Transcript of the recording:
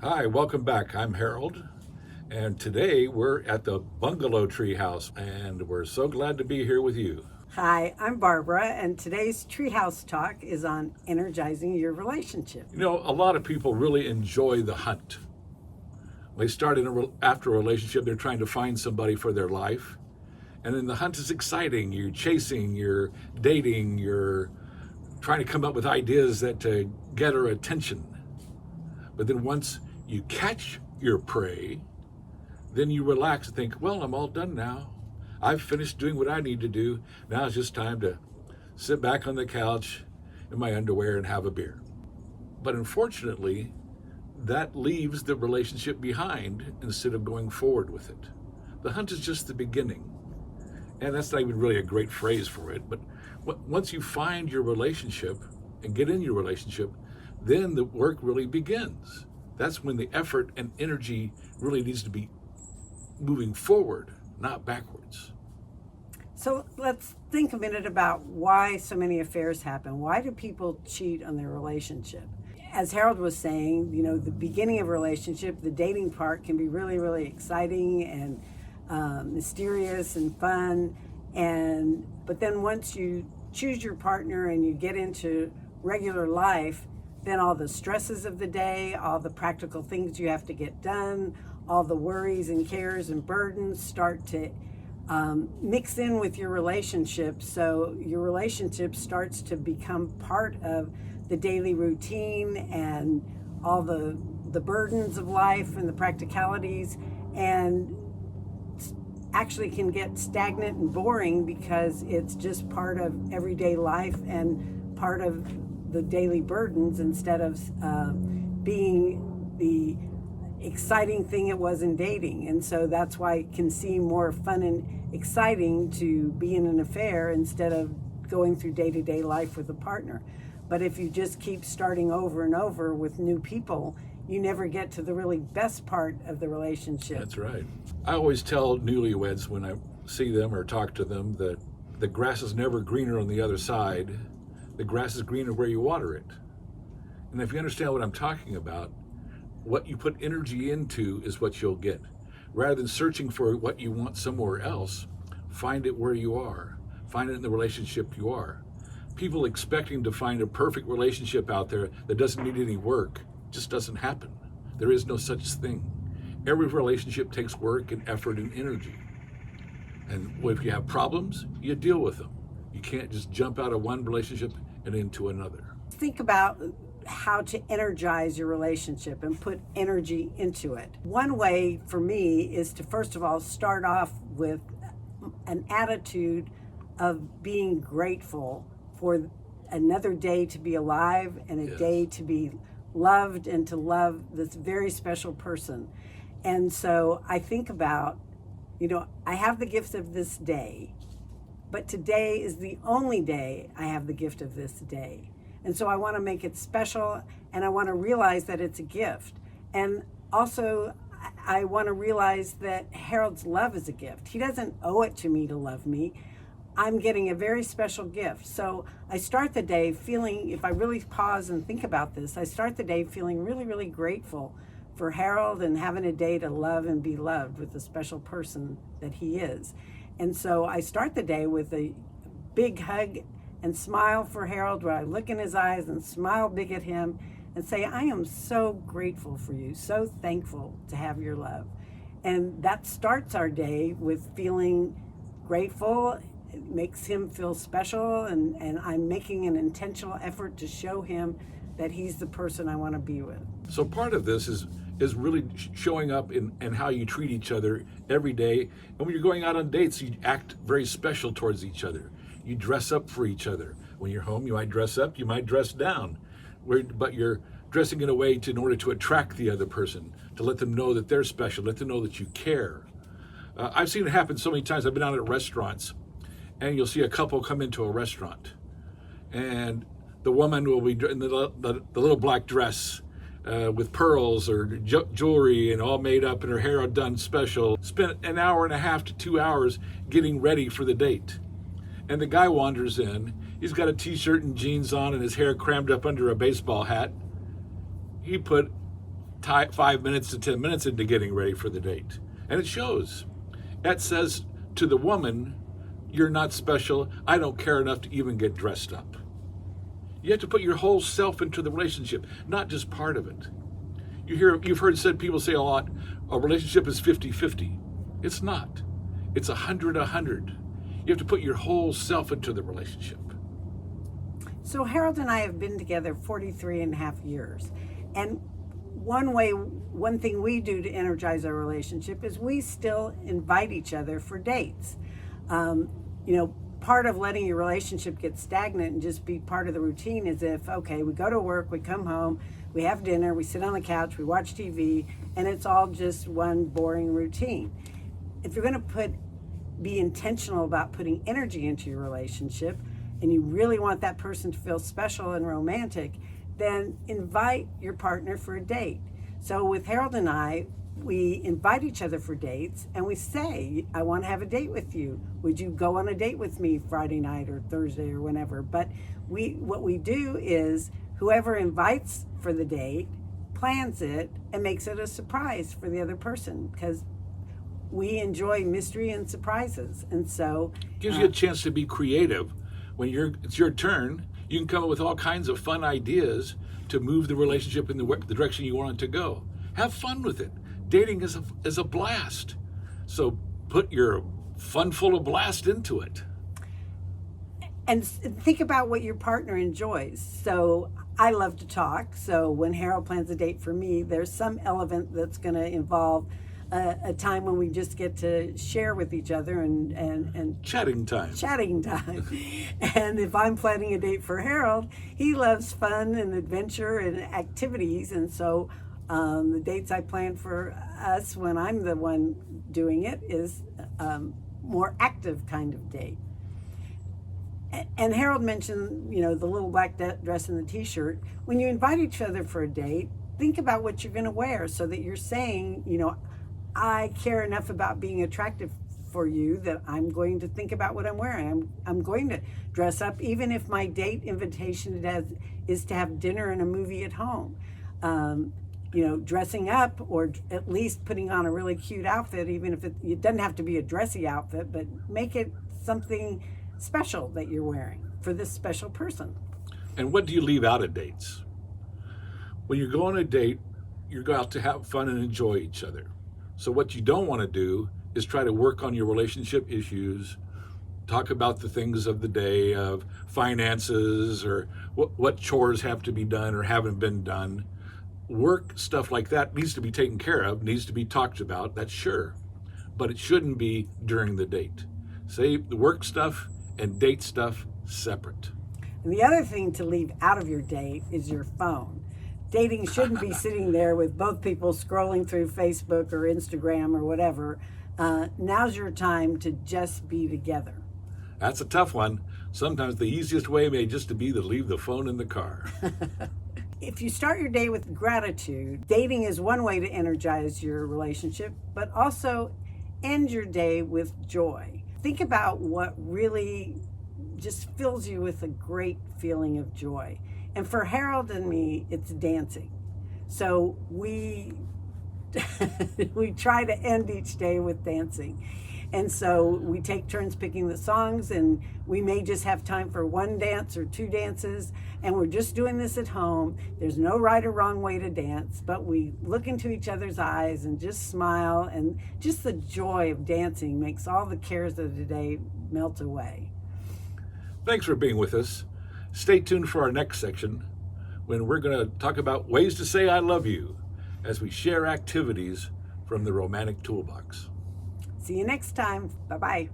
Hi, welcome back. I'm Harold, and today we're at the Bungalow Treehouse, and we're so glad to be here with you. Hi, I'm Barbara, and today's Treehouse Talk is on energizing your relationship. You know, a lot of people really enjoy the hunt. They start after a relationship, they're trying to find somebody for their life, and then the hunt is exciting. You're chasing, you're dating, you're trying to come up with ideas that to get her attention. But then once you catch your prey, then you relax and think, well, I'm all done now. I've finished doing what I need to do. Now it's just time to sit back on the couch in my underwear and have a beer. But unfortunately, that leaves the relationship behind instead of going forward with it. The hunt is just the beginning. And that's not even really a great phrase for it. But once you find your relationship and get in your relationship, then the work really begins. That's when the effort and energy really needs to be moving forward, not backwards. So let's think a minute about why so many affairs happen. Why do people cheat on their relationship? As Harold was saying, the beginning of a relationship, the dating part can be really, really exciting and mysterious and fun. But then once you choose your partner and you get into regular life, then all the stresses of the day, all the practical things you have to get done, all the worries and cares and burdens start to mix in with your relationship. So your relationship starts to become part of the daily routine and all the burdens of life and the practicalities, and actually can get stagnant and boring because it's just part of everyday life and part of the daily burdens instead of being the exciting thing it was in dating. And so that's why it can seem more fun and exciting to be in an affair instead of going through day-to-day life with a partner. But if you just keep starting over and over with new people, you never get to the really best part of the relationship. That's right. I always tell newlyweds when I see them or talk to them that the grass is never greener on the other side. The grass is greener where you water it. And if you understand what I'm talking about, what you put energy into is what you'll get. Rather than searching for what you want somewhere else, find it where you are. Find it in the relationship you are. People expecting to find a perfect relationship out there that doesn't need any work just doesn't happen. There is no such thing. Every relationship takes work and effort and energy. And if you have problems, you deal with them. You can't just jump out of one relationship and into another. Think about how to energize your relationship and put energy into it. One way for me is to first of all start off with an attitude of being grateful for another day to be alive and a Yes. day to be loved and to love this very special person. And so I think about, I have the gift of this day, but today is the only day I have the gift of this day. And so I want to make it special, and I want to realize that it's a gift. And also, I want to realize that Harold's love is a gift. He doesn't owe it to me to love me. I'm getting a very special gift. So I start the day feeling, if I really pause and think about this, I start the day feeling really, really grateful for Harold and having a day to love and be loved with the special person that he is. And so I start the day with a big hug and smile for Harold, where I look in his eyes and smile big at him and say, I am so grateful for you, so thankful to have your love. And that starts our day with feeling grateful. It makes him feel special, and I'm making an intentional effort to show him that he's the person I want to be with. So part of this is really showing up in how you treat each other every day. And when you're going out on dates, you act very special towards each other. You dress up for each other. When you're home, you might dress up, you might dress down. But you're dressing in a way in order to attract the other person, to let them know that they're special, let them know that you care. I've seen it happen so many times. I've been out at restaurants, and you'll see a couple come into a restaurant, and the woman will be in the little black dress with pearls or jewelry and all made up and her hair all done special. Spent an hour and a half to 2 hours getting ready for the date. And the guy wanders in. He's got a t-shirt and jeans on and his hair crammed up under a baseball hat. He put 5 minutes to 10 minutes into getting ready for the date. And it shows. That says to the woman, you're not special. I don't care enough to even get dressed up. You have to put your whole self into the relationship, not just part of it. You've heard people say a lot, a relationship is 50-50. It's not. It's 100-100. You have to put your whole self into the relationship. So Harold and I have been together 43 and a half years. And one thing we do to energize our relationship is we still invite each other for dates. Part of letting your relationship get stagnant and just be part of the routine is if, okay, we go to work, we come home, we have dinner, we sit on the couch, we watch TV, and it's all just one boring routine. If you're going to be intentional about putting energy into your relationship, and you really want that person to feel special and romantic, then invite your partner for a date. So with Harold and I, we invite each other for dates, and we say, I want to have a date with you. Would you go on a date with me Friday night or Thursday or whenever? But what we do is whoever invites for the date plans it and makes it a surprise for the other person, because we enjoy mystery and surprises. And so gives you a chance to be creative. When it's your turn, you can come up with all kinds of fun ideas to move the relationship in the direction you want it to go. Have fun with it. Dating is a blast. So put your fun full of blast into it. And think about what your partner enjoys. So I love to talk. So when Harold plans a date for me, there's some element that's going to involve a time when we just get to share with each other and chatting time. And if I'm planning a date for Harold, he loves fun and adventure and activities. And so the dates I plan for us when I'm the one doing it is more active kind of date. And Harold mentioned, the little black dress and the t-shirt. When you invite each other for a date, think about what you're going to wear so that you're saying, I care enough about being attractive for you that I'm going to think about what I'm wearing. I'm going to dress up, even if my date invitation is to have dinner and a movie at home. Dressing up, or at least putting on a really cute outfit, even if it doesn't have to be a dressy outfit, but make it something special that you're wearing for this special person. And what do you leave out of dates? When you go on a date, you're out to have fun and enjoy each other. So what you don't want to do is try to work on your relationship issues, talk about the things of the day, of finances, or what chores have to be done or haven't been done. Work stuff like that needs to be taken care of, needs to be talked about, that's sure. But it shouldn't be during the date. Say the work stuff and date stuff separate. And the other thing to leave out of your date is your phone. Dating shouldn't be sitting there with both people scrolling through Facebook or Instagram or whatever. Now's your time to just be together. That's a tough one. Sometimes the easiest way may just to be to leave the phone in the car. If you start your day with gratitude, dating is one way to energize your relationship, but also end your day with joy. Think about what really just fills you with a great feeling of joy. And for Harold and me, it's dancing. So we try to end each day with dancing. And so we take turns picking the songs, and we may just have time for one dance or two dances, and we're just doing this at home. There's no right or wrong way to dance, but we look into each other's eyes and just smile, and just the joy of dancing makes all the cares of the day melt away. Thanks for being with us. Stay tuned for our next section, when we're going to talk about ways to say I love you as we share activities from the Romantic Toolbox. See you next time. Bye-bye.